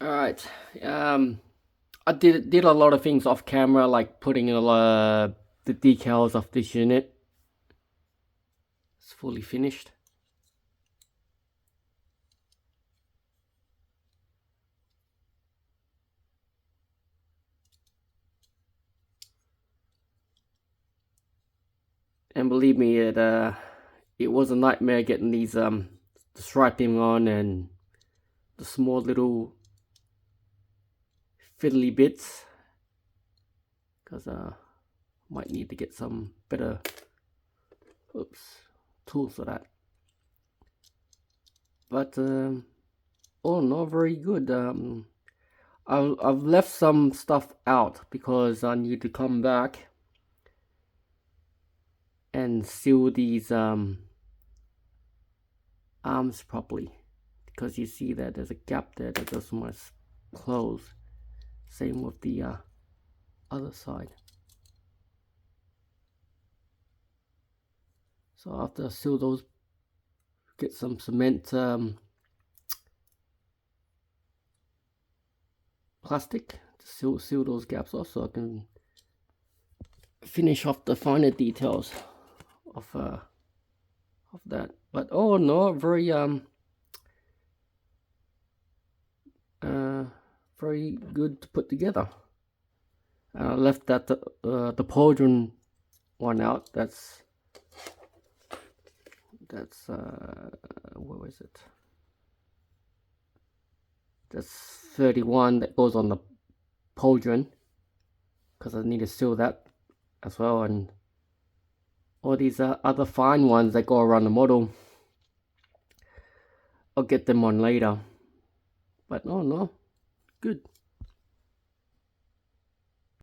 All right. I did a lot of things off camera, like putting in the decals of this unit. It's fully finished. And believe me, it was a nightmare getting these the striping on and the small little fiddly bits, because might need to get some better tools for that. But all in all, very good. I've left some stuff out because I need to come back and seal these arms properly, because you see that there's a gap there that doesn't want to close. Same with the other side. So after I seal those, get some cement plastic to seal those gaps off, so I can finish off the finer details of that. But oh no, very good to put together. I left that the pauldron one out. That's where was it? That's 31 that goes on the pauldron, because I need to seal that as well, and all these other fine ones that go around the model, I'll get them on later. But oh no, good.